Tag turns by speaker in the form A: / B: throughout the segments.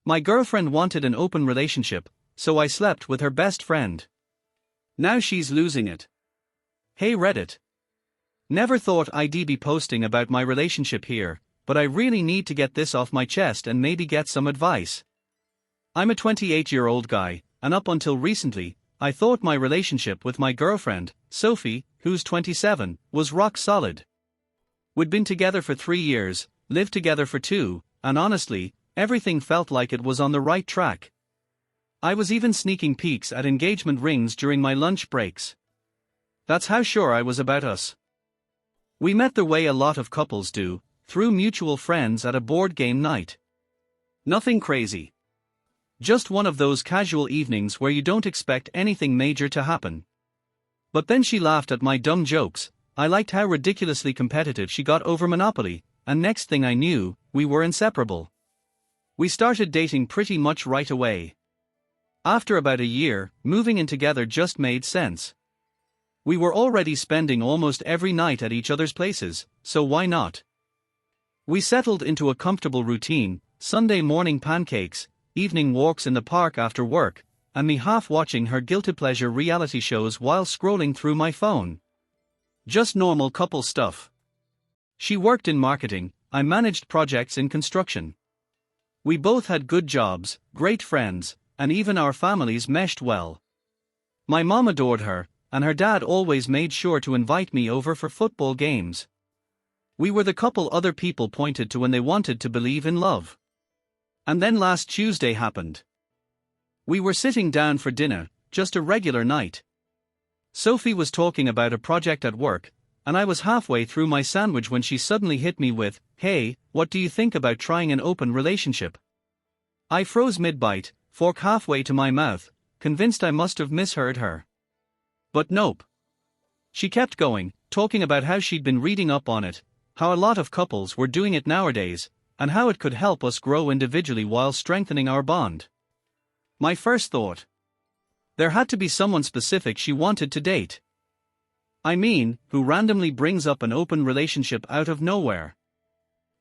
A: My girlfriend wanted an open relationship, so I slept with her best friend. Now she's losing it. Hey Reddit. Never thought I'd be posting about my relationship here, but I really need to get this off my chest and maybe get some advice. I'm a 28-year-old guy, and up until recently, I thought my relationship with my girlfriend, Sophie, who's 27, was rock solid. We'd been together for 3 years, lived together for 2, and honestly, everything felt like it was on the right track. I was even sneaking peeks at engagement rings during my lunch breaks. That's how sure I was about us. We met the way a lot of couples do, through mutual friends at a board game night. Nothing crazy. Just one of those casual evenings where you don't expect anything major to happen. But then she laughed at my dumb jokes. I liked how ridiculously competitive she got over Monopoly, and next thing I knew, we were inseparable. We started dating pretty much right away. After about a year, moving in together just made sense. We were already spending almost every night at each other's places, so why not? We settled into a comfortable routine: Sunday morning pancakes, evening walks in the park after work, and me half watching her guilty pleasure reality shows while scrolling through my phone. Just normal couple stuff. She worked in marketing, I managed projects in construction. We both had good jobs, great friends, and even our families meshed well. My mom adored her, and her dad always made sure to invite me over for football games. We were the couple other people pointed to when they wanted to believe in love. And then last Tuesday happened. We were sitting down for dinner, just a regular night. Sophie was talking about a project at work, and I was halfway through my sandwich when she suddenly hit me with, "Hey, what do you think about trying an open relationship?" I froze mid-bite, fork halfway to my mouth, convinced I must have misheard her. But nope. She kept going, talking about how she'd been reading up on it, how a lot of couples were doing it nowadays, and how it could help us grow individually while strengthening our bond. My first thought: there had to be someone specific she wanted to date. I mean, who randomly brings up an open relationship out of nowhere?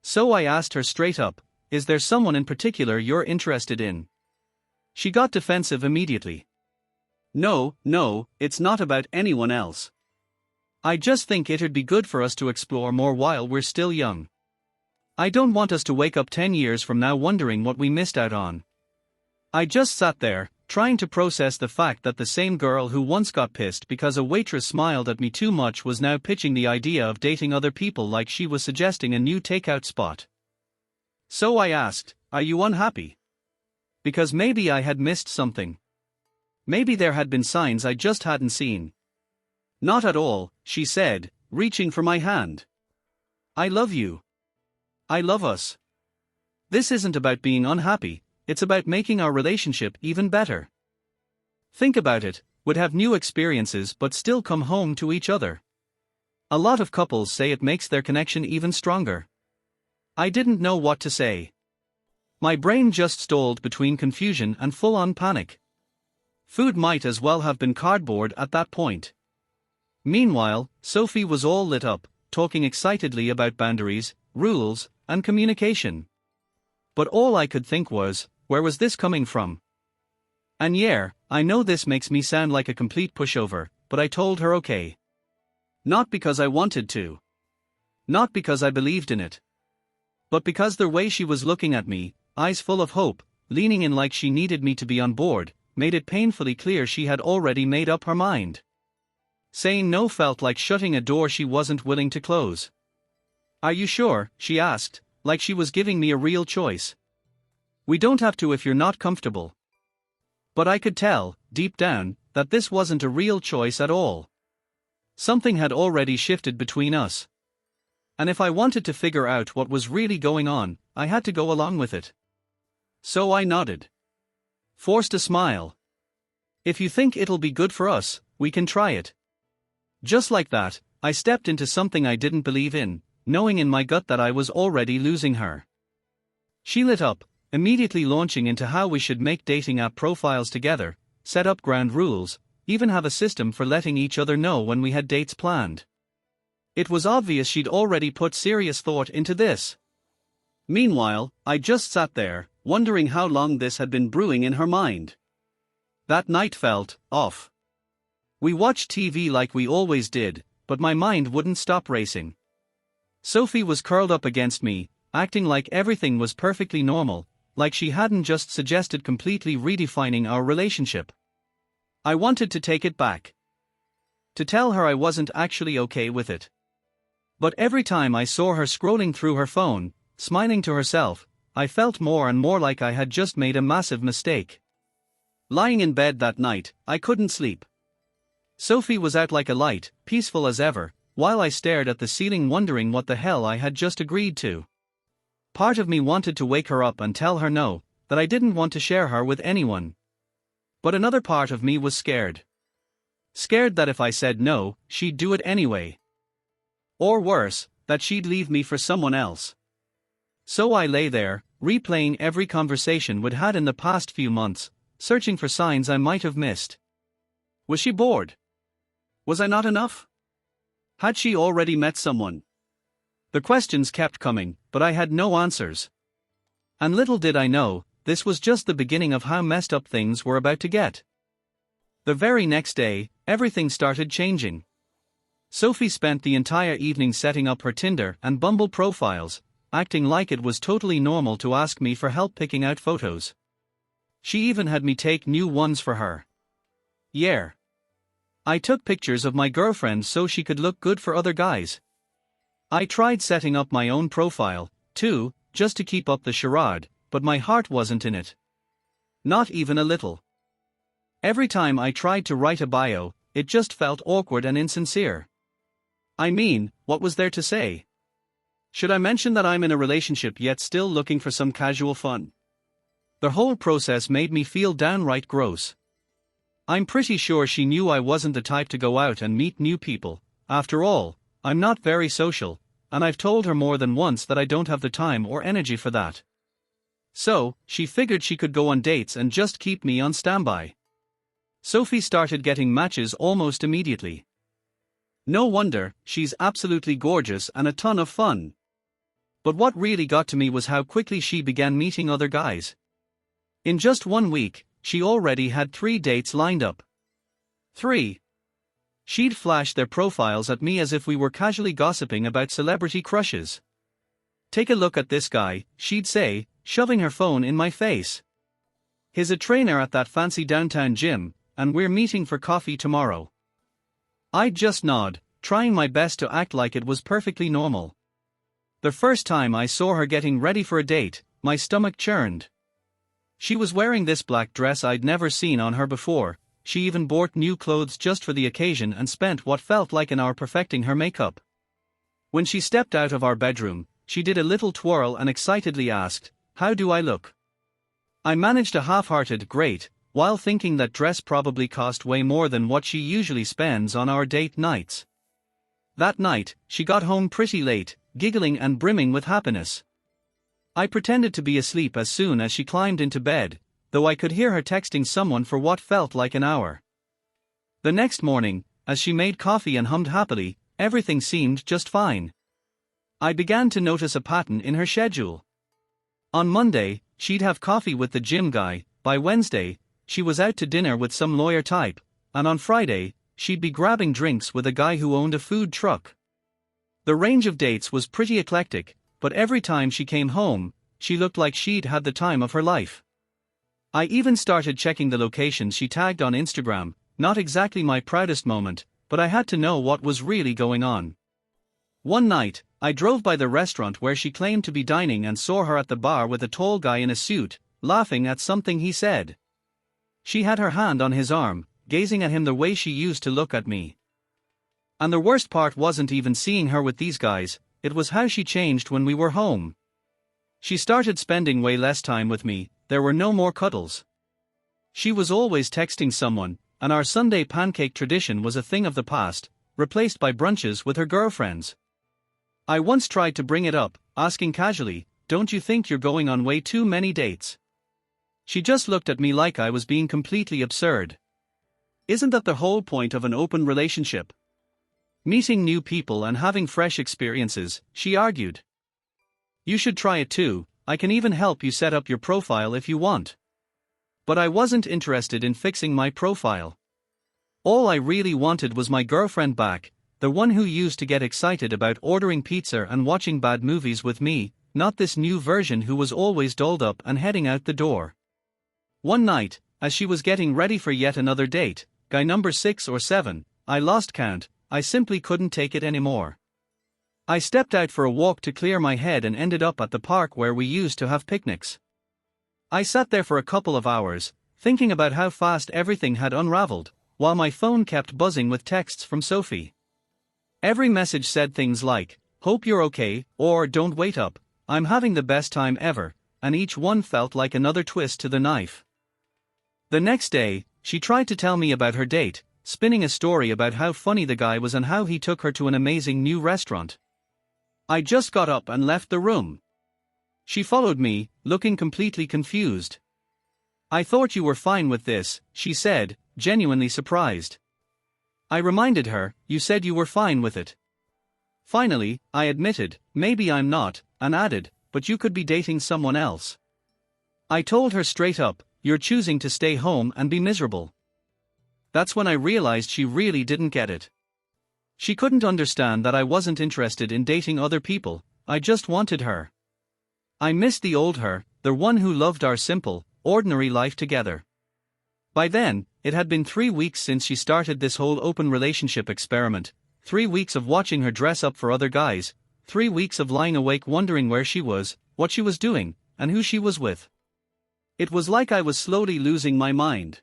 A: So I asked her straight up, "Is there someone in particular you're interested in?" She got defensive immediately. No, it's not about anyone else. I just think it'd be good for us to explore more while we're still young. I don't want us to wake up 10 years from now wondering what we missed out on. I just sat there, trying to process the fact that the same girl who once got pissed because a waitress smiled at me too much was now pitching the idea of dating other people like she was suggesting a new takeout spot. So I asked, "Are you unhappy?" Because maybe I had missed something. Maybe there had been signs I just hadn't seen. "Not at all," she said, reaching for my hand. "I love you. I love us. This isn't about being unhappy, it's about making our relationship even better. Think about it, we'd have new experiences but still come home to each other. A lot of couples say it makes their connection even stronger." I didn't know what to say. My brain just stalled between confusion and full-on panic. Food might as well have been cardboard at that point. Meanwhile, Sophie was all lit up, talking excitedly about boundaries, rules, and communication. But all I could think was, where was this coming from? And yeah, I know this makes me sound like a complete pushover, but I told her okay. Not because I wanted to. Not because I believed in it. But because the way she was looking at me, eyes full of hope, leaning in like she needed me to be on board, made it painfully clear she had already made up her mind. Saying no felt like shutting a door she wasn't willing to close. "Are you sure?" she asked, like she was giving me a real choice. "We don't have to if you're not comfortable." But I could tell, deep down, that this wasn't a real choice at all. Something had already shifted between us. And if I wanted to figure out what was really going on, I had to go along with it. So I nodded. Forced a smile. "If you think it'll be good for us, we can try it." Just like that, I stepped into something I didn't believe in, knowing in my gut that I was already losing her. She lit up, immediately launching into how we should make dating app profiles together, set up ground rules, even have a system for letting each other know when we had dates planned. It was obvious she'd already put serious thought into this. Meanwhile, I just sat there, wondering how long this had been brewing in her mind. That night felt off. We watched TV like we always did, but my mind wouldn't stop racing. Sophie was curled up against me, acting like everything was perfectly normal, like she hadn't just suggested completely redefining our relationship. I wanted to take it back. To tell her I wasn't actually okay with it. But every time I saw her scrolling through her phone, smiling to herself, I felt more and more like I had just made a massive mistake. Lying in bed that night, I couldn't sleep. Sophie was out like a light, peaceful as ever, while I stared at the ceiling wondering what the hell I had just agreed to. Part of me wanted to wake her up and tell her no, that I didn't want to share her with anyone. But another part of me was scared. Scared that if I said no, she'd do it anyway. Or worse, that she'd leave me for someone else. So I lay there, replaying every conversation we'd had in the past few months, searching for signs I might have missed. Was she bored? Was I not enough? Had she already met someone? The questions kept coming, but I had no answers. And little did I know, this was just the beginning of how messed up things were about to get. The very next day, everything started changing. Sophie spent the entire evening setting up her Tinder and Bumble profiles, acting like it was totally normal to ask me for help picking out photos. She even had me take new ones for her. Yeah. I took pictures of my girlfriend so she could look good for other guys. I tried setting up my own profile, too, just to keep up the charade, but my heart wasn't in it. Not even a little. Every time I tried to write a bio, it just felt awkward and insincere. I mean, what was there to say? Should I mention that I'm in a relationship yet still looking for some casual fun? The whole process made me feel downright gross. I'm pretty sure she knew I wasn't the type to go out and meet new people. After all, I'm not very social, and I've told her more than once that I don't have the time or energy for that. So, she figured she could go on dates and just keep me on standby. Sophie started getting matches almost immediately. No wonder, she's absolutely gorgeous and a ton of fun. But what really got to me was how quickly she began meeting other guys. In just 1 week, she already had 3 dates lined up. 3. She'd flash their profiles at me as if we were casually gossiping about celebrity crushes. "Take a look at this guy," she'd say, shoving her phone in my face. "He's a trainer at that fancy downtown gym, and we're meeting for coffee tomorrow." I'd just nod, trying my best to act like it was perfectly normal. The first time I saw her getting ready for a date, my stomach churned. She was wearing this black dress I'd never seen on her before. She even bought new clothes just for the occasion and spent what felt like an hour perfecting her makeup. When she stepped out of our bedroom, she did a little twirl and excitedly asked, "How do I look?" I managed a half-hearted "great," while thinking that dress probably cost way more than what she usually spends on our date nights. That night, she got home pretty late, giggling and brimming with happiness. I pretended to be asleep as soon as she climbed into bed, though I could hear her texting someone for what felt like an hour. The next morning, as she made coffee and hummed happily, everything seemed just fine. I began to notice a pattern in her schedule. On Monday, she'd have coffee with the gym guy. By Wednesday, she was out to dinner with some lawyer type, and on Friday, she'd be grabbing drinks with a guy who owned a food truck. The range of dates was pretty eclectic, but every time she came home, she looked like she'd had the time of her life. I even started checking the locations she tagged on Instagram. Not exactly my proudest moment, but I had to know what was really going on. One night, I drove by the restaurant where she claimed to be dining and saw her at the bar with a tall guy in a suit, laughing at something he said. She had her hand on his arm, gazing at him the way she used to look at me. And the worst part wasn't even seeing her with these guys, it was how she changed when we were home. She started spending way less time with me. There were no more cuddles. She was always texting someone, and our Sunday pancake tradition was a thing of the past, replaced by brunches with her girlfriends. I once tried to bring it up, asking casually, "Don't you think you're going on way too many dates?" She just looked at me like I was being completely absurd. Isn't that the whole point of an open relationship? Meeting new people and having fresh experiences, she argued. You should try it too, I can even help you set up your profile if you want. But I wasn't interested in fixing my profile. All I really wanted was my girlfriend back, the one who used to get excited about ordering pizza and watching bad movies with me, not this new version who was always dolled up and heading out the door. One night, as she was getting ready for yet another date, guy number 6 or 7, I lost count, I simply couldn't take it anymore. I stepped out for a walk to clear my head and ended up at the park where we used to have picnics. I sat there for a couple of hours, thinking about how fast everything had unraveled, while my phone kept buzzing with texts from Sophie. Every message said things like, "Hope you're okay," or "Don't wait up, I'm having the best time ever," and each one felt like another twist to the knife. The next day, she tried to tell me about her date, spinning a story about how funny the guy was and how he took her to an amazing new restaurant. I just got up and left the room. She followed me, looking completely confused. "I thought you were fine with this," she said, genuinely surprised. I reminded her, "You said you were fine with it." Finally, I admitted, "Maybe I'm not," and added, "But you could be dating someone else." I told her straight up, "You're choosing to stay home and be miserable." That's when I realized she really didn't get it. She couldn't understand that I wasn't interested in dating other people, I just wanted her. I missed the old her, the one who loved our simple, ordinary life together. By then, it had been 3 weeks since she started this whole open relationship experiment, 3 weeks of watching her dress up for other guys, 3 weeks of lying awake wondering where she was, what she was doing, and who she was with. It was like I was slowly losing my mind.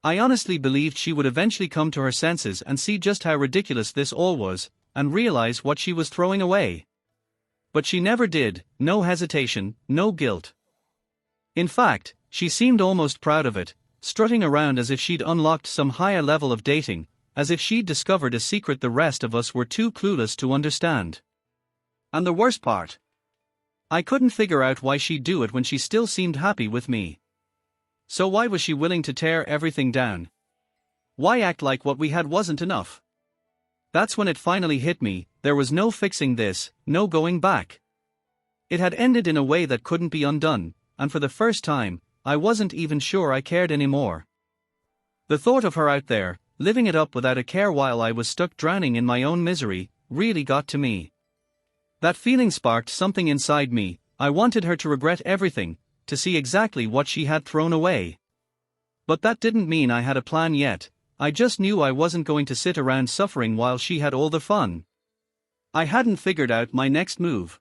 A: I honestly believed she would eventually come to her senses and see just how ridiculous this all was, and realize what she was throwing away. But she never did, no hesitation, no guilt. In fact, she seemed almost proud of it, strutting around as if she'd unlocked some higher level of dating, as if she'd discovered a secret the rest of us were too clueless to understand. And the worst part? I couldn't figure out why she'd do it when she still seemed happy with me. So why was she willing to tear everything down? Why act like what we had wasn't enough? That's when it finally hit me, there was no fixing this, no going back. It had ended in a way that couldn't be undone, and for the first time, I wasn't even sure I cared anymore. The thought of her out there, living it up without a care while I was stuck drowning in my own misery, really got to me. That feeling sparked something inside me, I wanted her to regret everything, to see exactly what she had thrown away. But that didn't mean I had a plan yet, I just knew I wasn't going to sit around suffering while she had all the fun. I hadn't figured out my next move.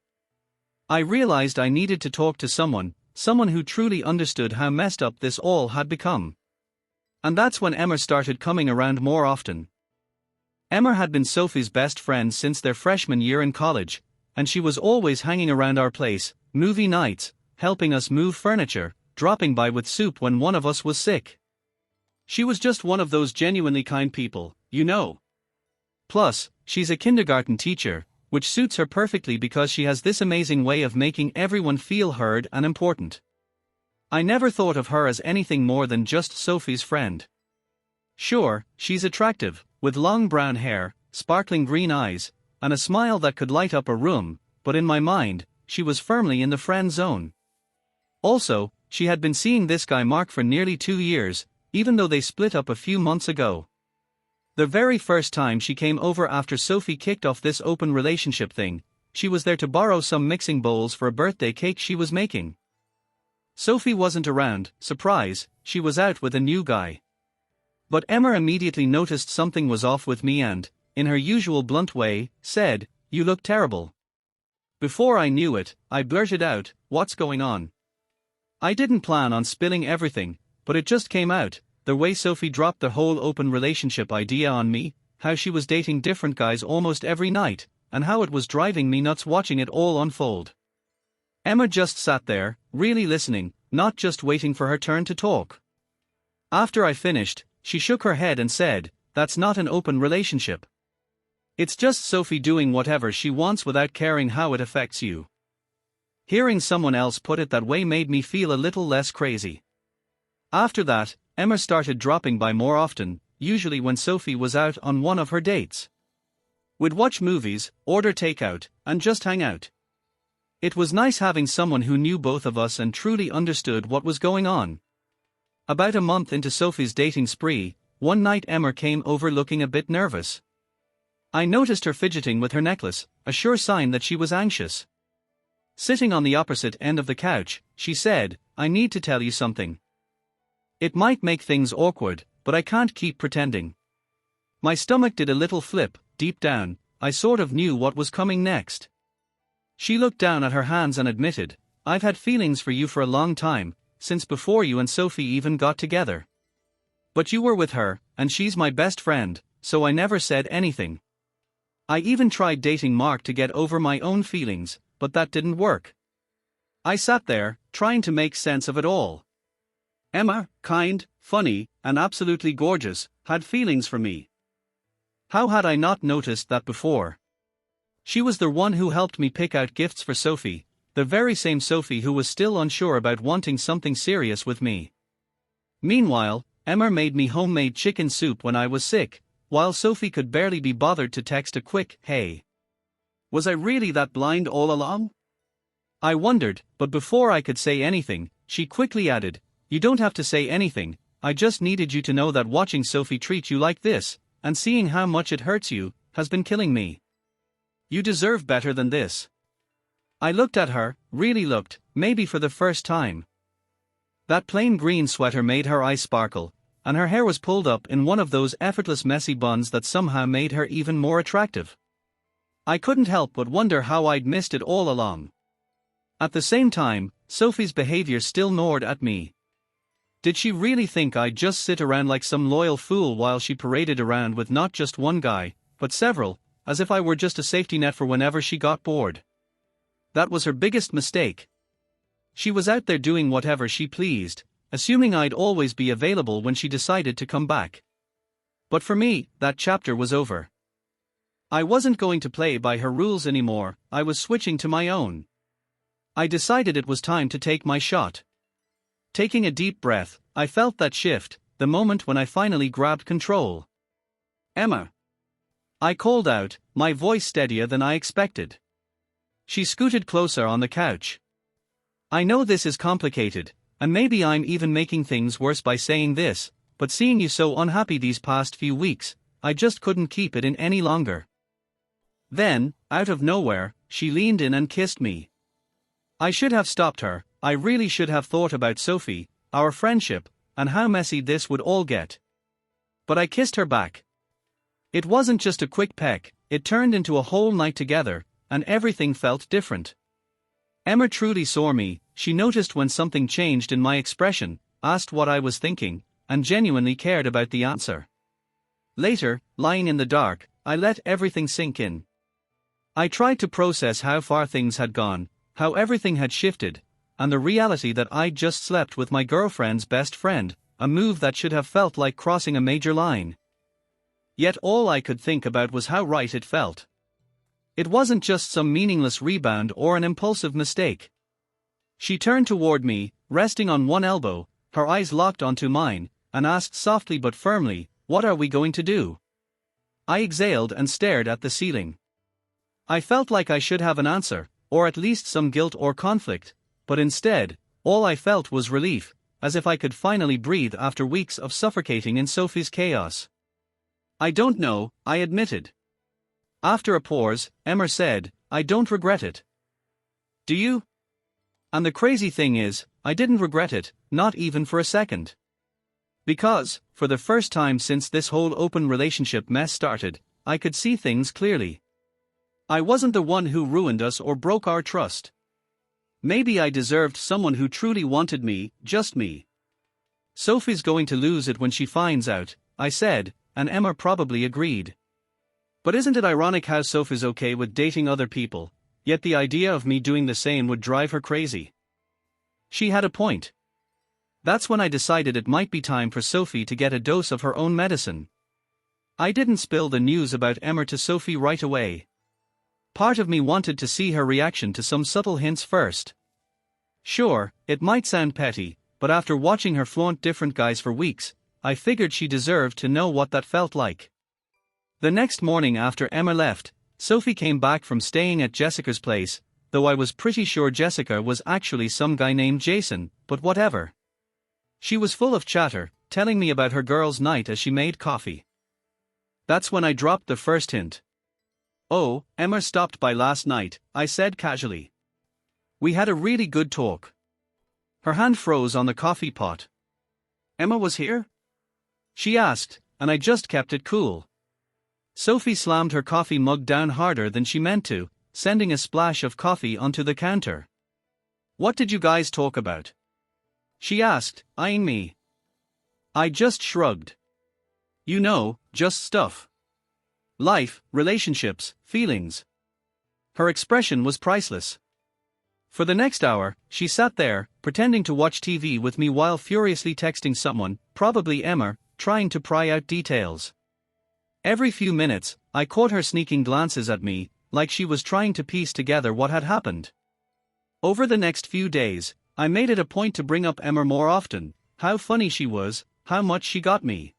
A: I realized I needed to talk to someone who truly understood how messed up this all had become. And that's when Emma started coming around more often. Emma had been Sophie's best friend since their freshman year in college, and she was always hanging around our place, movie nights, helping us move furniture, dropping by with soup when one of us was sick. She was just one of those genuinely kind people, you know. Plus, she's a kindergarten teacher, which suits her perfectly because she has this amazing way of making everyone feel heard and important. I never thought of her as anything more than just Sophie's friend. Sure, she's attractive, with long brown hair, sparkling green eyes, and a smile that could light up a room, but in my mind, she was firmly in the friend zone. Also, she had been seeing this guy Mark for nearly 2 years, even though they split up a few months ago. The very first time she came over after Sophie kicked off this open relationship thing, she was there to borrow some mixing bowls for a birthday cake she was making. Sophie wasn't around, surprise, she was out with a new guy. But Emma immediately noticed something was off with me and, in her usual blunt way, said, "You look terrible." Before I knew it, I blurted out, "What's going on?" I didn't plan on spilling everything, but it just came out, the way Sophie dropped the whole open relationship idea on me, how she was dating different guys almost every night, and how it was driving me nuts watching it all unfold. Emma just sat there, really listening, not just waiting for her turn to talk. After I finished, she shook her head and said, "That's not an open relationship. It's just Sophie doing whatever she wants without caring how it affects you." Hearing someone else put it that way made me feel a little less crazy. After that, Emma started dropping by more often, usually when Sophie was out on one of her dates. We'd watch movies, order takeout, and just hang out. It was nice having someone who knew both of us and truly understood what was going on. About a month into Sophie's dating spree, one night Emma came over looking a bit nervous. I noticed her fidgeting with her necklace, a sure sign that she was anxious. Sitting on the opposite end of the couch, she said, "I need to tell you something. It might make things awkward, but I can't keep pretending." My stomach did a little flip. Deep down, I sort of knew what was coming next. She looked down at her hands and admitted, "I've had feelings for you for a long time, since before you and Sophie even got together. But you were with her, and she's my best friend, so I never said anything. I even tried dating Mark to get over my own feelings, but that didn't work." I sat there, trying to make sense of it all. Emma, kind, funny, and absolutely gorgeous, had feelings for me. How had I not noticed that before? She was the one who helped me pick out gifts for Sophie, the very same Sophie who was still unsure about wanting something serious with me. Meanwhile, Emma made me homemade chicken soup when I was sick, while Sophie could barely be bothered to text a quick, "Hey." Was I really that blind all along? I wondered, but before I could say anything, she quickly added, "You don't have to say anything, I just needed you to know that watching Sophie treat you like this, and seeing how much it hurts you, has been killing me. You deserve better than this." I looked at her, really looked, maybe for the first time. That plain green sweater made her eyes sparkle, and her hair was pulled up in one of those effortless messy buns that somehow made her even more attractive. I couldn't help but wonder how I'd missed it all along. At the same time, Sophie's behavior still gnawed at me. Did she really think I'd just sit around like some loyal fool while she paraded around with not just one guy, but several, as if I were just a safety net for whenever she got bored? That was her biggest mistake. She was out there doing whatever she pleased, assuming I'd always be available when she decided to come back. But for me, that chapter was over. I wasn't going to play by her rules anymore, I was switching to my own. I decided it was time to take my shot. Taking a deep breath, I felt that shift, the moment when I finally grabbed control. "Emma." I called out, my voice steadier than I expected. She scooted closer on the couch. "I know this is complicated, and maybe I'm even making things worse by saying this, but seeing you so unhappy these past few weeks, I just couldn't keep it in any longer." Then, out of nowhere, she leaned in and kissed me. I should have stopped her. I really should have thought about Sophie, our friendship, and how messy this would all get. But I kissed her back. It wasn't just a quick peck, it turned into a whole night together, and everything felt different. Emma truly saw me, she noticed when something changed in my expression, asked what I was thinking, and genuinely cared about the answer. Later, lying in the dark, I let everything sink in. I tried to process how far things had gone, how everything had shifted, and the reality that I'd just slept with my girlfriend's best friend, a move that should have felt like crossing a major line. Yet all I could think about was how right it felt. It wasn't just some meaningless rebound or an impulsive mistake. She turned toward me, resting on one elbow, her eyes locked onto mine, and asked softly but firmly, "What are we going to do?" I exhaled and stared at the ceiling. I felt like I should have an answer, or at least some guilt or conflict, but instead, all I felt was relief, as if I could finally breathe after weeks of suffocating in Sophie's chaos. "I don't know," I admitted. After a pause, Emma said, "I don't regret it." "Do you?" And the crazy thing is, I didn't regret it, not even for a second. Because, for the first time since this whole open relationship mess started, I could see things clearly. I wasn't the one who ruined us or broke our trust. Maybe I deserved someone who truly wanted me, just me. "Sophie's going to lose it when she finds out," I said, and Emma probably agreed. But isn't it ironic how Sophie's okay with dating other people, yet the idea of me doing the same would drive her crazy? She had a point. That's when I decided it might be time for Sophie to get a dose of her own medicine. I didn't spill the news about Emma to Sophie right away. Part of me wanted to see her reaction to some subtle hints first. Sure, it might sound petty, but after watching her flaunt different guys for weeks, I figured she deserved to know what that felt like. The next morning after Emma left, Sophie came back from staying at Jessica's place, though I was pretty sure Jessica was actually some guy named Jason, but whatever. She was full of chatter, telling me about her girls' night as she made coffee. That's when I dropped the first hint. "Oh, Emma stopped by last night," I said casually. "We had a really good talk." Her hand froze on the coffee pot. "Emma was here?" she asked, and I just kept it cool. Sophie slammed her coffee mug down harder than she meant to, sending a splash of coffee onto the counter. "What did you guys talk about?" she asked, eyeing me. I just shrugged. "You know, just stuff. Life, relationships, feelings." Her expression was priceless. For the next hour, she sat there, pretending to watch TV with me while furiously texting someone, probably Emma, trying to pry out details. Every few minutes, I caught her sneaking glances at me, like she was trying to piece together what had happened. Over the next few days, I made it a point to bring up Emma more often, how funny she was, how much she got me.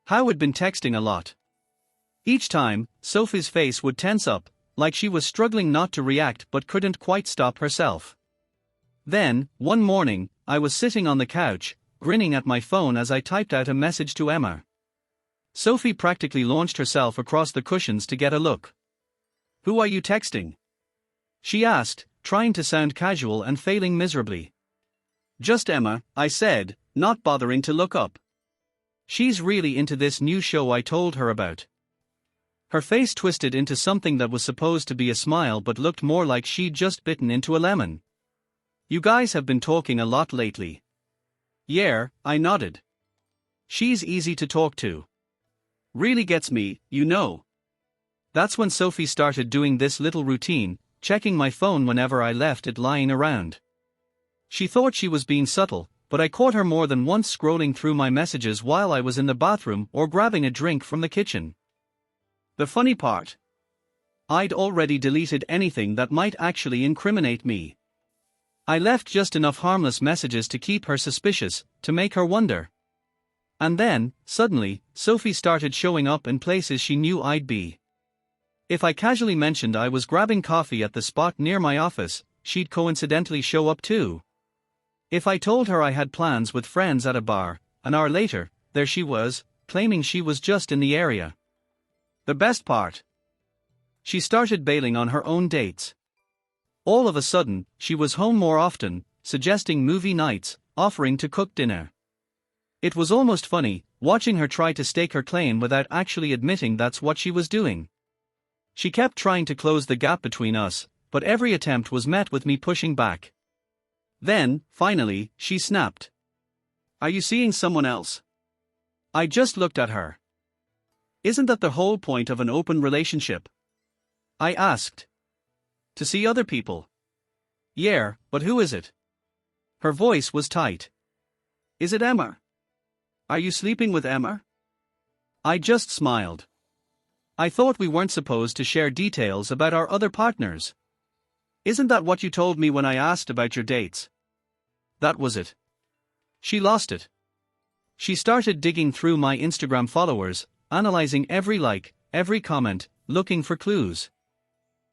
A: How we'd been texting a lot. Each time, Sophie's face would tense up, like she was struggling not to react but couldn't quite stop herself. Then, one morning, I was sitting on the couch, grinning at my phone as I typed out a message to Emma. Sophie practically launched herself across the cushions to get a look. "Who are you texting?" she asked, trying to sound casual and failing miserably. "Just Emma," I said, not bothering to look up. "She's really into this new show I told her about." Her face twisted into something that was supposed to be a smile but looked more like she'd just bitten into a lemon. "You guys have been talking a lot lately." "Yeah," I nodded. "She's easy to talk to. Really gets me, you know." That's when Sophie started doing this little routine, checking my phone whenever I left it lying around. She thought she was being subtle, but I caught her more than once scrolling through my messages while I was in the bathroom or grabbing a drink from the kitchen. The funny part? I'd already deleted anything that might actually incriminate me. I left just enough harmless messages to keep her suspicious, to make her wonder. And then, suddenly, Sophie started showing up in places she knew I'd be. If I casually mentioned I was grabbing coffee at the spot near my office, she'd coincidentally show up too. If I told her I had plans with friends at a bar, an hour later, there she was, claiming she was just in the area. The best part? She started bailing on her own dates. All of a sudden, she was home more often, suggesting movie nights, offering to cook dinner. It was almost funny, watching her try to stake her claim without actually admitting that's what she was doing. She kept trying to close the gap between us, but every attempt was met with me pushing back. Then, finally, she snapped. "Are you seeing someone else?" I just looked at her. "Isn't that the whole point of an open relationship?" I asked. "To see other people." "Yeah, but who is it?" Her voice was tight. "Is it Emma? Are you sleeping with Emma?" I just smiled. "I thought we weren't supposed to share details about our other partners." "Isn't that what you told me when I asked about your dates?" That was it. She lost it. She started digging through my Instagram followers, analyzing every like, every comment, looking for clues.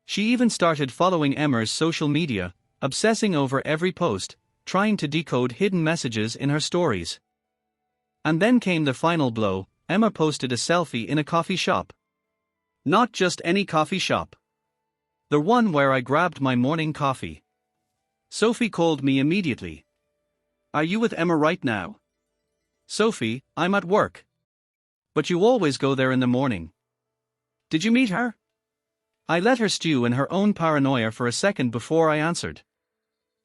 A: She even started following Emma's social media, obsessing over every post, trying to decode hidden messages in her stories. And then came the final blow. Emma posted a selfie in a coffee shop. Not just any coffee shop. The one where I grabbed my morning coffee. Sophie called me immediately. "Are you with Emma right now?" "Sophie, I'm at work." "But you always go there in the morning." "Did you meet her?" I let her stew in her own paranoia for a second before I answered.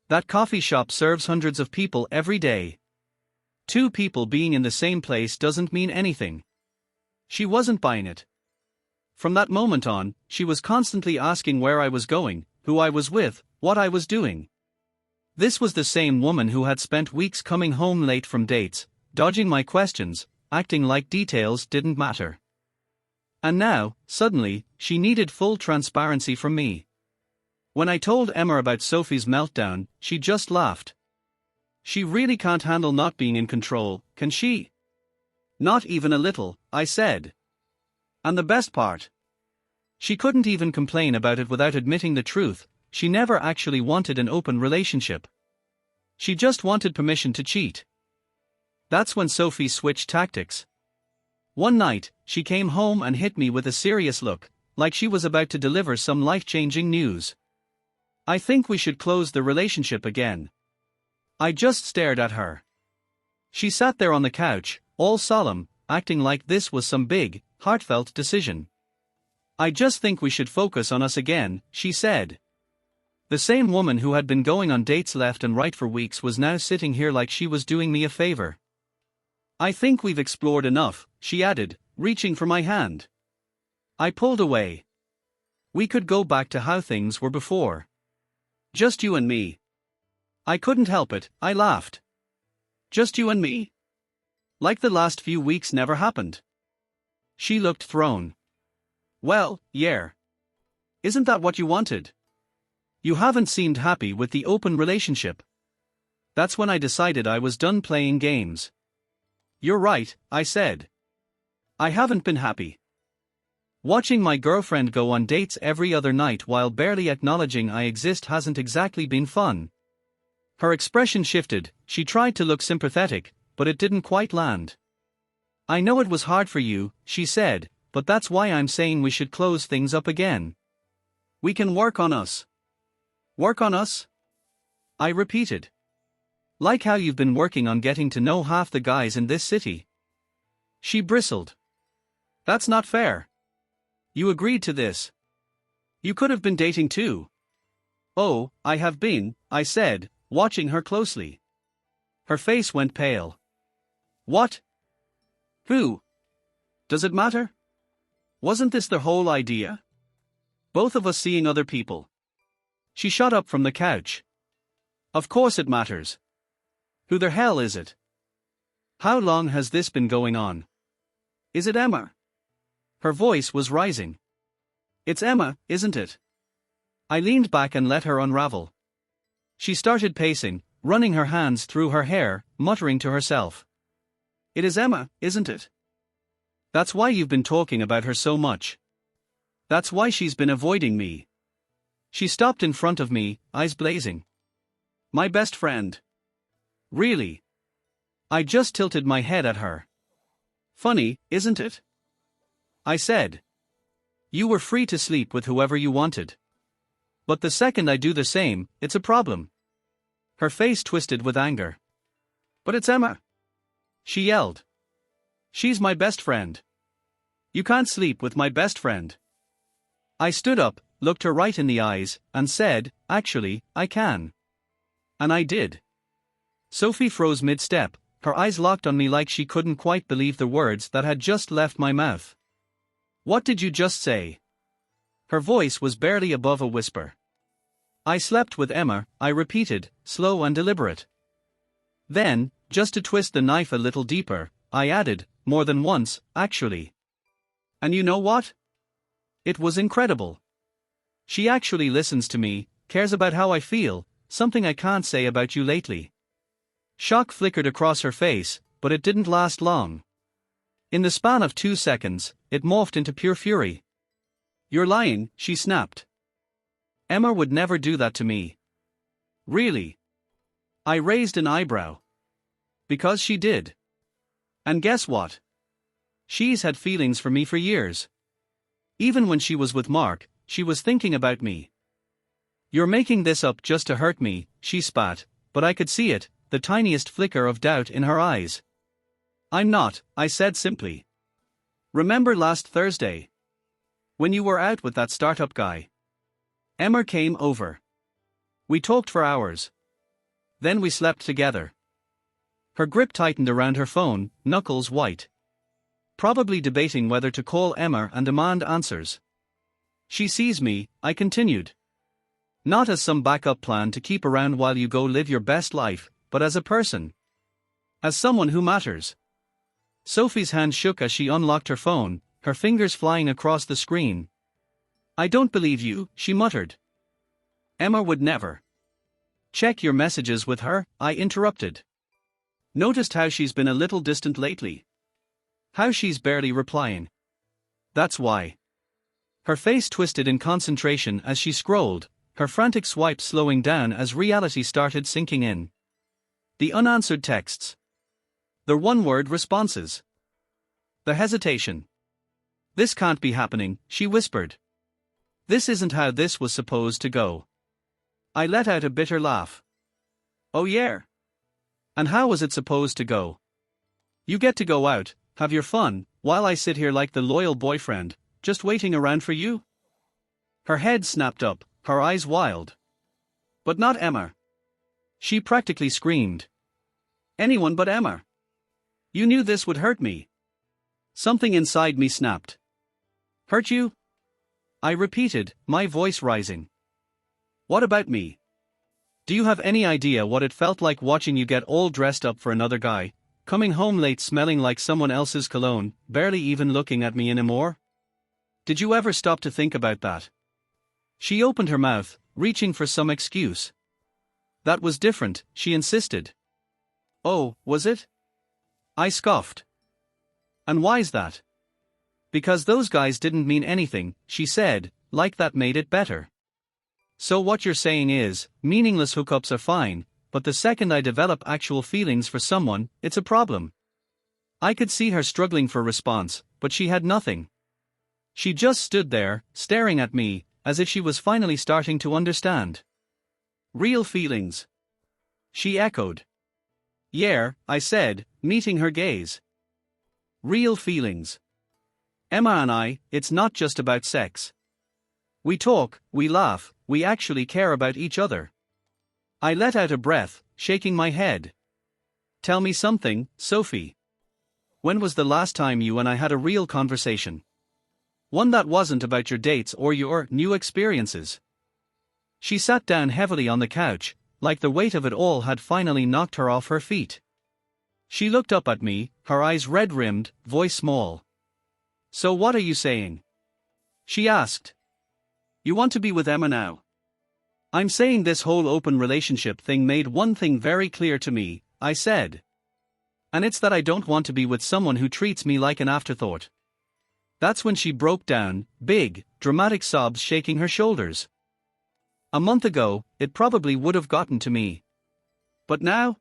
A: "That coffee shop serves hundreds of people every day. Two people being in the same place doesn't mean anything." She wasn't buying it. From that moment on, she was constantly asking where I was going, who I was with, what I was doing. This was the same woman who had spent weeks coming home late from dates, dodging my questions, acting like details didn't matter. And now, suddenly, she needed full transparency from me. When I told Emma about Sophie's meltdown, she just laughed. "She really can't handle not being in control, can she?" "Not even a little," I said. "And the best part? She couldn't even complain about it without admitting the truth. she never actually wanted an open relationship. She just wanted permission to cheat. That's when Sophie switched tactics. One night, she came home and hit me with a serious look, like she was about to deliver some life-changing news. "I think we should close the relationship again." I just stared at her. She sat there on the couch, all solemn, acting like this was some big, heartfelt decision. "I just think we should focus on us again," she said. The same woman who had been going on dates left and right for weeks was now sitting here like she was doing me a favor. "I think we've explored enough," she added, reaching for my hand. I pulled away. "We could go back to how things were before. Just you and me." I couldn't help it, I laughed. "Just you and me? Like the last few weeks never happened." She looked thrown. "Well, yeah. Isn't that what you wanted? You haven't seemed happy with the open relationship." That's when I decided I was done playing games. "You're right," I said. "I haven't been happy. Watching my girlfriend go on dates every other night while barely acknowledging I exist hasn't exactly been fun." Her expression shifted, she tried to look sympathetic, but it didn't quite land. "I know it was hard for you," she said, "but that's why I'm saying we should close things up again. We can work on us." "Work on us?" I repeated. "Like how you've been working on getting to know half the guys in this city." She bristled. "That's not fair. You agreed to this. You could have been dating too." "Oh, I have been," I said, watching her closely. Her face went pale. "What? Who? Does it matter? Wasn't this the whole idea? Both of us seeing other people." She shot up from the couch. "Of course it matters. Who the hell is it? How long has this been going on? Is it Emma?" Her voice was rising. "It's Emma, isn't it?" I leaned back and let her unravel. She started pacing, running her hands through her hair, muttering to herself. "It is Emma, isn't it? That's why you've been talking about her so much. That's why she's been avoiding me." She stopped in front of me, eyes blazing. "My best friend? Really?" I just tilted my head at her. "Funny, isn't it?" I said. "You were free to sleep with whoever you wanted. But the second I do the same, it's a problem." Her face twisted with anger. "But it's Emma!" she yelled. "She's my best friend. You can't sleep with my best friend." I stood up, looked her right in the eyes, and said, "Actually, I can." And I did. Sophie froze mid-step, her eyes locked on me like she couldn't quite believe the words that had just left my mouth. "What did you just say?" Her voice was barely above a whisper. "I slept with Emma," I repeated, slow and deliberate. Then, just to twist the knife a little deeper, I added, "More than once, actually. And you know what? It was incredible. She actually listens to me, cares about how I feel, something I can't say about you lately." Shock flickered across her face, but it didn't last long. In the span of 2 seconds, it morphed into pure fury. "You're lying," she snapped. "Emma would never do that to me." "Really?" I raised an eyebrow. "Because she did. And guess what? She's had feelings for me for years. Even when she was with Mark, she was thinking about me." "You're making this up just to hurt me," she spat, but I could see it, the tiniest flicker of doubt in her eyes. "I'm not," I said simply. "Remember last Thursday? When you were out with that startup guy? Emma came over. We talked for hours. Then we slept together." Her grip tightened around her phone, knuckles white. Probably debating whether to call Emma and demand answers. "She sees me," I continued. "Not as some backup plan to keep around while you go live your best life, but as a person. As someone who matters." Sophie's hand shook as she unlocked her phone, her fingers flying across the screen. "I don't believe you," she muttered. "Emma would never." "Check your messages with her," I interrupted. "Noticed how she's been a little distant lately? How she's barely replying. That's why." Her face twisted in concentration as she scrolled, her frantic swipe slowing down as reality started sinking in. The unanswered texts. The one-word responses. The hesitation. "This can't be happening," she whispered. "This isn't how this was supposed to go." I let out a bitter laugh. "Oh yeah? And how was it supposed to go? You get to go out, have your fun, while I sit here like the loyal boyfriend, just waiting around for you?" Her head snapped up, her eyes wild. "But not Emma." She practically screamed. "Anyone but Emma. You knew this would hurt me." Something inside me snapped. "Hurt you?" I repeated, my voice rising. "What about me? Do you have any idea what it felt like watching you get all dressed up for another guy, coming home late smelling like someone else's cologne, barely even looking at me anymore? Did you ever stop to think about that?" She opened her mouth, reaching for some excuse. "That was different," she insisted. "Oh, was it?" I scoffed. "And why's that?" "Because those guys didn't mean anything," she said, like that made it better. "So what you're saying is, meaningless hookups are fine, but the second I develop actual feelings for someone, it's a problem." I could see her struggling for response, but she had nothing. She just stood there, staring at me, as if she was finally starting to understand. "Real feelings?" she echoed. "Yeah," I said, meeting her gaze. "Real feelings. Emma and I, it's not just about sex. We talk, we laugh, we actually care about each other." I let out a breath, shaking my head. "Tell me something, Sophie. When was the last time you and I had a real conversation? One that wasn't about your dates or your new experiences?" She sat down heavily on the couch, like the weight of it all had finally knocked her off her feet. She looked up at me, her eyes red-rimmed, voice small. "So what are you saying?" she asked. "You want to be with Emma now?" "I'm saying this whole open relationship thing made one thing very clear to me," I said. "And it's that I don't want to be with someone who treats me like an afterthought." That's when she broke down, big, dramatic sobs shaking her shoulders. A month ago, it probably would have gotten to me. But now?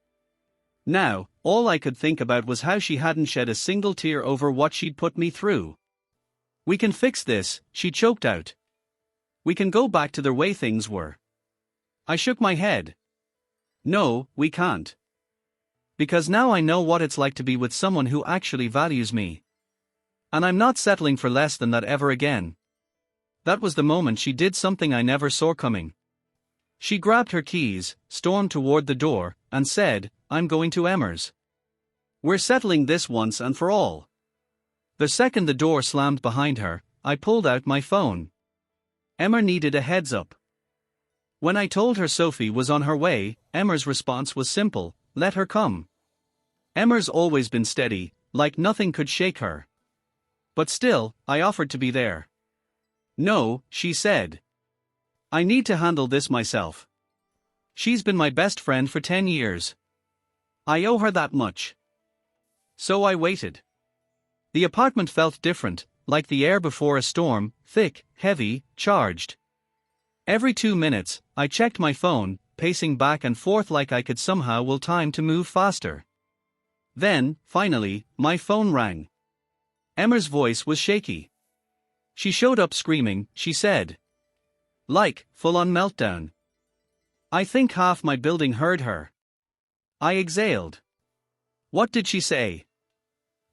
A: Now, all I could think about was how she hadn't shed a single tear over what she'd put me through. "We can fix this," she choked out. "We can go back to the way things were." I shook my head. "No, we can't. Because now I know what it's like to be with someone who actually values me. And I'm not settling for less than that ever again." That was the moment she did something I never saw coming. She grabbed her keys, stormed toward the door, and said, "I'm going to Emma's. We're settling this once and for all." The second the door slammed behind her, I pulled out my phone. Emma needed a heads up. When I told her Sophie was on her way, Emma's response was simple: "Let her come." Emma's always been steady, like nothing could shake her. But still, I offered to be there. "No," she said. "I need to handle this myself. She's been my best friend for 10 years. I owe her that much." So I waited. The apartment felt different, like the air before a storm, thick, heavy, charged. Every 2 minutes, I checked my phone, pacing back and forth like I could somehow will time to move faster. Then, finally, my phone rang. Emma's voice was shaky. She showed up screaming, she said. Like, full-on meltdown. I think half my building heard her. I exhaled. What did she say?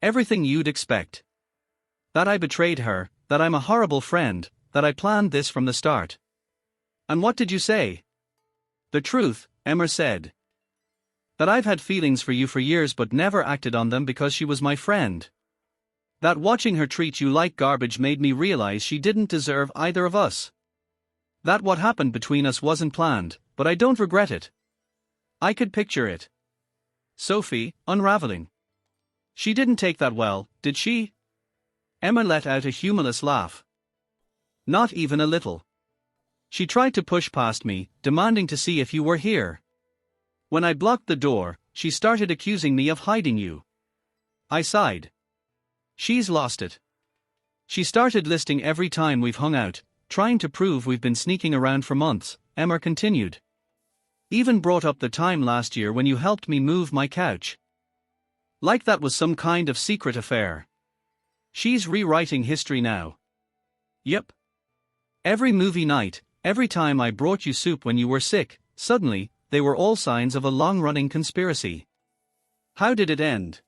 A: Everything you'd expect. That I betrayed her, that I'm a horrible friend, that I planned this from the start. And what did you say? The truth, Emma said. That I've had feelings for you for years but never acted on them because she was my friend. That watching her treat you like garbage made me realize she didn't deserve either of us. That what happened between us wasn't planned, but I don't regret it. I could picture it. Sophie, unraveling. She didn't take that well, did she? Emma let out a humorless laugh. Not even a little. She tried to push past me, demanding to see if you were here. When I blocked the door, she started accusing me of hiding you. I sighed. She's lost it. She started listing every time we've hung out, trying to prove we've been sneaking around for months, Emma continued. Even brought up the time last year when you helped me move my couch. Like that was some kind of secret affair. She's rewriting history now. Yep. Every movie night, every time I brought you soup when you were sick, suddenly, they were all signs of a long-running conspiracy. How did it end?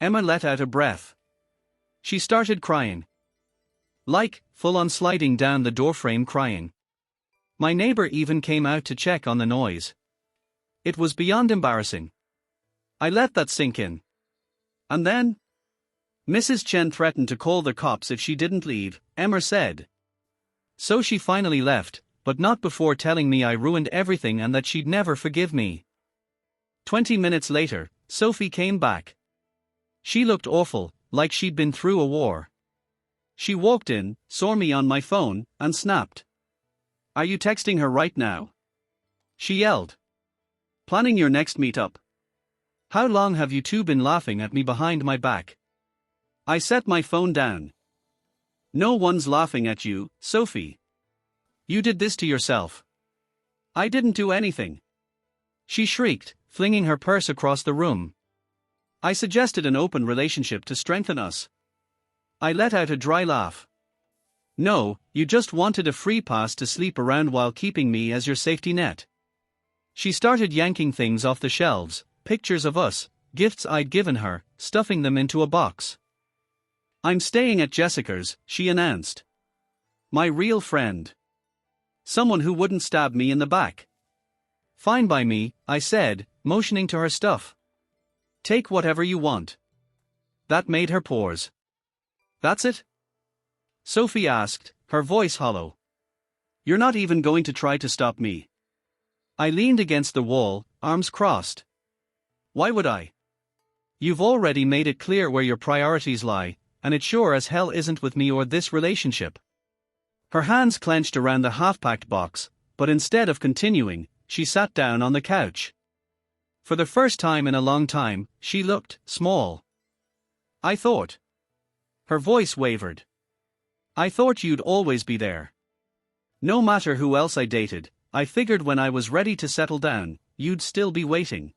A: Emma let out a breath. She started crying. Like, full-on sliding down the doorframe crying. My neighbor even came out to check on the noise. It was beyond embarrassing. I let that sink in. And then? Mrs. Chen threatened to call the cops if she didn't leave, Emma said. So she finally left, but not before telling me I ruined everything and that she'd never forgive me. 20 minutes later, Sophie came back. She looked awful, like she'd been through a war. She walked in, saw me on my phone, and snapped. Are you texting her right now? She yelled. Planning your next meetup? How long have you two been laughing at me behind my back? I set my phone down. No one's laughing at you, Sophie. You did this to yourself. I didn't do anything. She shrieked, flinging her purse across the room. I suggested an open relationship to strengthen us. I let out a dry laugh. No, you just wanted a free pass to sleep around while keeping me as your safety net. She started yanking things off the shelves, pictures of us, gifts I'd given her, stuffing them into a box. I'm staying at Jessica's, she announced. My real friend. Someone who wouldn't stab me in the back. Fine by me, I said, motioning to her stuff. Take whatever you want. That made her pause. That's it? Sophie asked, her voice hollow. You're not even going to try to stop me. I leaned against the wall, arms crossed. Why would I? You've already made it clear where your priorities lie, and it sure as hell isn't with me or this relationship. Her hands clenched around the half-packed box, but instead of continuing, she sat down on the couch. For the first time in a long time, she looked small. I thought. Her voice wavered. I thought you'd always be there. No matter who else I dated, I figured when I was ready to settle down, you'd still be waiting.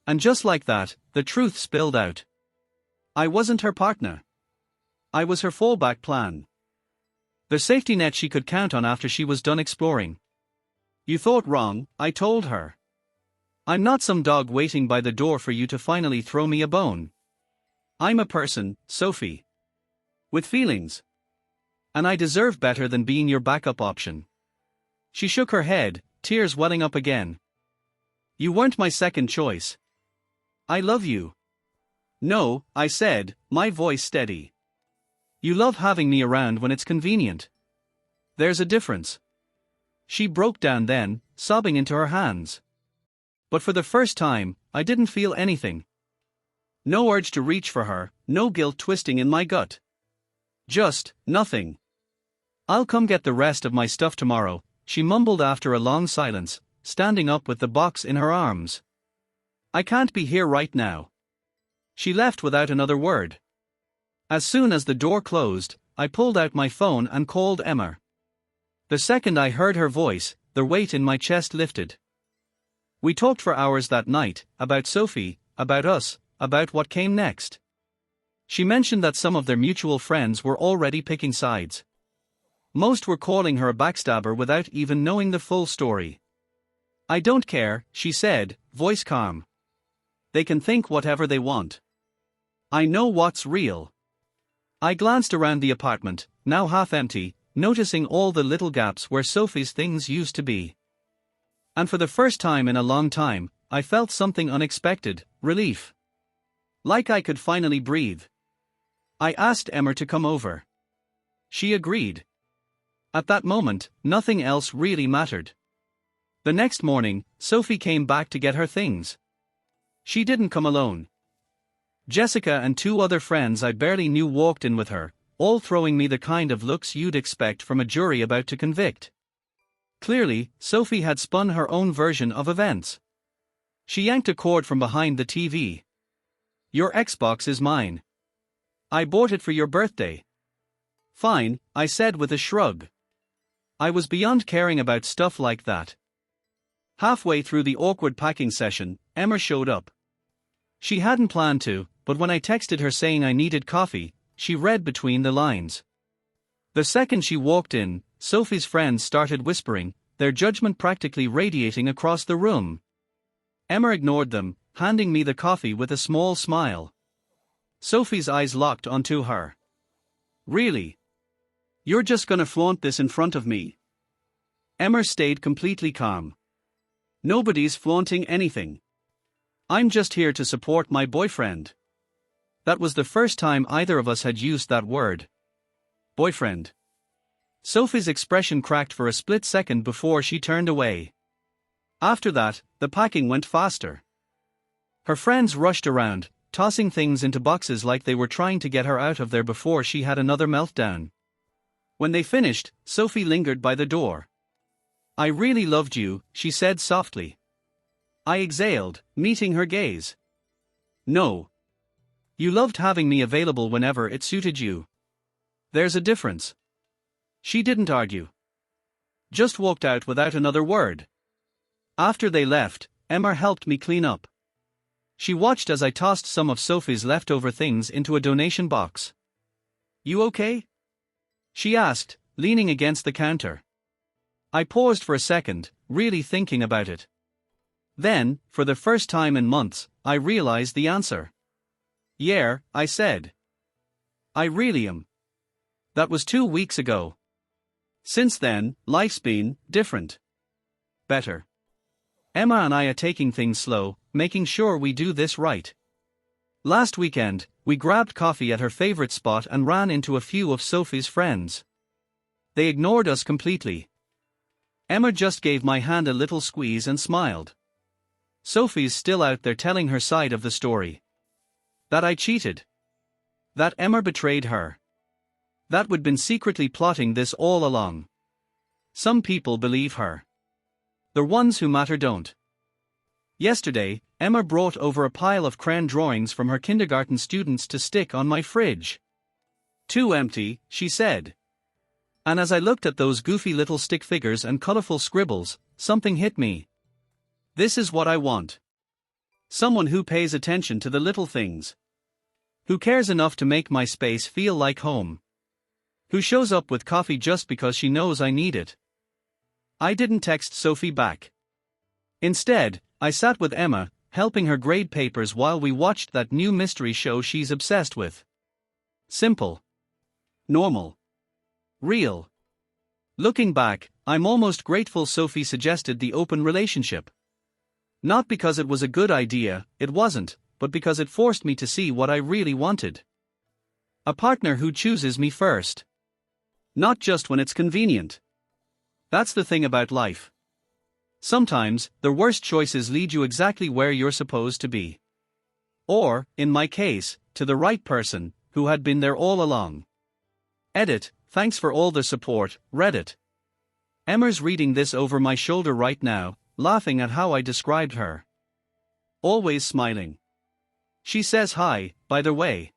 A: And just like that, the truth spilled out. I wasn't her partner. I was her fallback plan. The safety net she could count on after she was done exploring. You thought wrong, I told her. I'm not some dog waiting by the door for you to finally throw me a bone. I'm a person, Sophie. With feelings. And I deserve better than being your backup option. She shook her head, tears welling up again. You weren't my second choice. I love you. No, I said, my voice steady. You love having me around when it's convenient. There's a difference. She broke down then, sobbing into her hands. But for the first time, I didn't feel anything. No urge to reach for her, no guilt twisting in my gut. Just, nothing. I'll come get the rest of my stuff tomorrow, she mumbled after a long silence, standing up with the box in her arms. I can't be here right now. She left without another word. As soon as the door closed, I pulled out my phone and called Emma. The second I heard her voice, the weight in my chest lifted. We talked for hours that night, about Sophie, about us, about what came next. She mentioned that some of their mutual friends were already picking sides. Most were calling her a backstabber without even knowing the full story. I don't care, she said, voice calm. They can think whatever they want. I know what's real. I glanced around the apartment, now half empty, noticing all the little gaps where Sophie's things used to be. And for the first time in a long time, I felt something unexpected, relief. Like I could finally breathe. I asked Emma to come over. She agreed. At that moment, nothing else really mattered. The next morning, Sophie came back to get her things. She didn't come alone. Jessica and two other friends I barely knew walked in with her, all throwing me the kind of looks you'd expect from a jury about to convict. Clearly, Sophie had spun her own version of events. She yanked a cord from behind the TV. Your Xbox is mine. I bought it for your birthday. Fine, I said with a shrug. I was beyond caring about stuff like that. Halfway through the awkward packing session, Emma showed up. She hadn't planned to, but when I texted her saying I needed coffee, she read between the lines. The second she walked in, Sophie's friends started whispering, their judgment practically radiating across the room. Emma ignored them, handing me the coffee with a small smile. Sophie's eyes locked onto her. Really? You're just gonna flaunt this in front of me? Emma stayed completely calm. Nobody's flaunting anything. I'm just here to support my boyfriend. That was the first time either of us had used that word. Boyfriend. Sophie's expression cracked for a split second before she turned away. After that, the packing went faster. Her friends rushed around, tossing things into boxes like they were trying to get her out of there before she had another meltdown. When they finished, Sophie lingered by the door. I really loved you, she said softly. I exhaled, meeting her gaze. No. You loved having me available whenever it suited you. There's a difference. She didn't argue. Just walked out without another word. After they left, Emma helped me clean up. She watched as I tossed some of Sophie's leftover things into a donation box. You okay? She asked, leaning against the counter. I paused for a second, really thinking about it. Then, for the first time in months, I realized the answer. Yeah, I said. I really am. That was 2 weeks ago. Since then, life's been different. Better. Emma and I are taking things slow, making sure we do this right. Last weekend, we grabbed coffee at her favorite spot and ran into a few of Sophie's friends. They ignored us completely. Emma just gave my hand a little squeeze and smiled. Sophie's still out there telling her side of the story. That I cheated. That Emma betrayed her. That we'd been secretly plotting this all along. Some people believe her. The ones who matter don't. Yesterday, Emma brought over a pile of crayon drawings from her kindergarten students to stick on my fridge. Too empty, she said. And as I looked at those goofy little stick figures and colorful scribbles, something hit me. This is what I want. Someone who pays attention to the little things. Who cares enough to make my space feel like home. Who shows up with coffee just because she knows I need it. I didn't text Sophie back. Instead, I sat with Emma, helping her grade papers while we watched that new mystery show she's obsessed with. Simple. Normal. Real. Looking back, I'm almost grateful Sophie suggested the open relationship. Not because it was a good idea, it wasn't, but because it forced me to see what I really wanted. A partner who chooses me first. Not just when it's convenient. That's the thing about life. Sometimes, the worst choices lead you exactly where you're supposed to be. Or, in my case, to the right person, who had been there all along. Edit, thanks for all the support, Reddit. Emma's reading this over my shoulder right now, laughing at how I described her. Always smiling. She says hi, by the way.